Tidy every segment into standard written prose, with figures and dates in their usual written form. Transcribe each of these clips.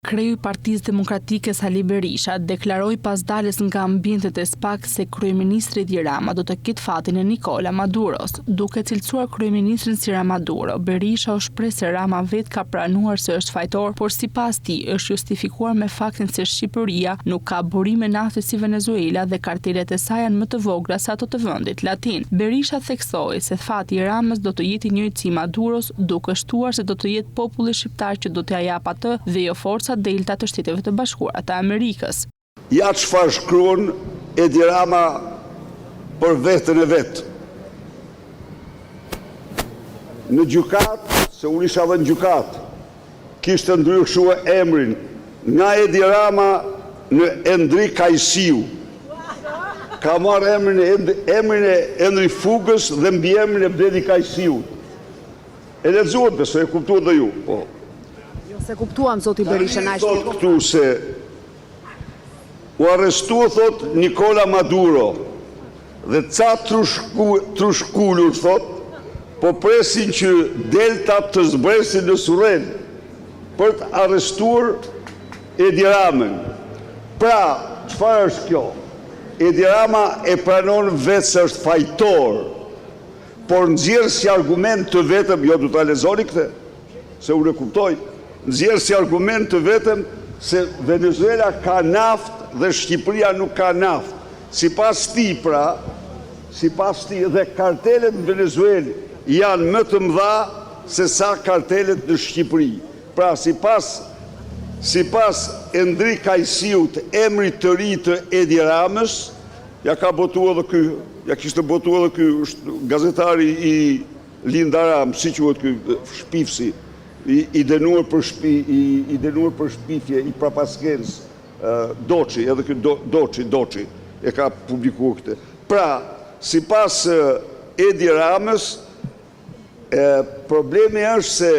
Kreu i Partisë Demokratike Sali Berisha deklaroi pas daljes nga ambientet e SPAK se kryeministri Edi Rama do të ketë fatin e Nicola Maduros. Duke cilësuar kryeministrin si Ramaduro, Berisha u shpreh se Rama vet ka pranuar se është fajtor, por sipas tij është justifikuar me faktin se Shqipëria nuk ka burime nafte si Venezuela dhe kartelet e saj janë më të vogla se ato të vendit latin. Berisha theksoi se fati i Ramës do të jetë i njëjtë si Maduros, duke shtuar se do të jetë populli shqiptar që do t'ia jap atë dhe jo forca delta të Shteteve të Bashkuara të Amerikës. Ja çfarë shkruan Edi Rama për veten e vet. Në gjykat, se unë isha dhe në gjykat, kishte ndryshuar emrin nga Edi Rama në Endri Kajsiu. Ka marrë emrin e Endri Fugës dhe mbi emrin e Bledi Kajsiu. E lexuat besoj, e kuptuat dhe ju. Po. Se kuptuam, zoti Berisha, na thot këtu se u arrestua, thot, Nicola Maduro dhe ca trushkullur, thot, po presin që delta të zbresin në Surren për të arrestuar Edi Ramën. Pra, çfarë është kjo? Edi Rama e pranon vetë se është fajtor, por nxjerr si argument të vetëm, jo du ta lexoni këtë, se unë e kuptoj, nxjerr si argument të vetëm se Venezuela ka naft dhe Shqipëria nuk ka naft. Sipas tij, pra, sipas tij dhe kartelet në Venezuelë janë më të mëdha se sa kartelet në Shqipëri. Pra, sipas Endri Kajsiut, emri të ri të Edi Ramës, ja ka botuar edhe ky, ja kishte botuar edhe ky gazetari i Linda Ram, si quhet ky shpifsi, i dënuar për shpifje, i prapaskens, Doçi, edhe ky Doçi e ka publikuar këtë. Pra, sipas Edi Ramës, problemi është se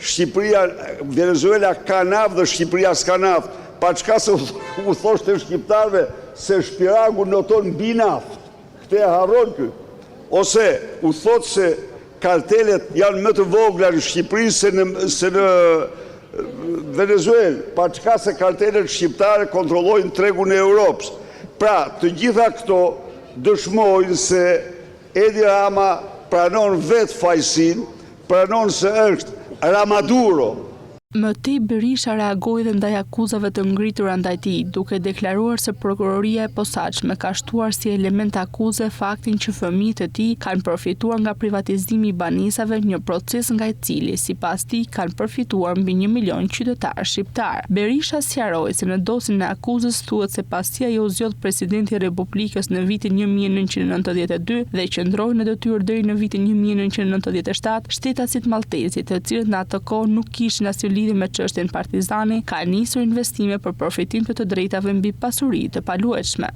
Shqipëria, Venezuela ka naft dhe Shqipëria s'ka naft. Pa çka se u thoshte shqiptarëve se shpiragu noton mbi naft. Këtë e harron ky. Ose u thot se kartelet janë më të vogla në Shqipëri se në Venezuelë, pa çka se kartelet shqiptare kontrollojnë tregun e Europës. Pra, të gjitha këto dëshmojnë se Edi Rama pranon vetë fajsin, pranon se është Ramaduro. Më tej Berisha reagoi dhe ndaj akuzave të ngritura ndaj tij, duke deklaruar se prokuroria e posaçme ka shtuar si element akuze faktin që fëmijët e tij kanë përfituar nga privatizimi i banesave, një proces nga i cili sipas tij kanë përfituar mbi 1 milion qytetarë shqiptar. Berisha sqaroi se në dosjen e akuzës thuhet se pasi ai u zgjodh presidenti i Republikës në vitin 1992 dhe qëndroi në detyrë deri në vitin 1997, shtetasit maltezi, të cilët në atë kohë nuk kishin asnjë lidhje me çështjen partizane, ka nisur investime për përfitim të drejtave mbi pasuri të paluajtshme.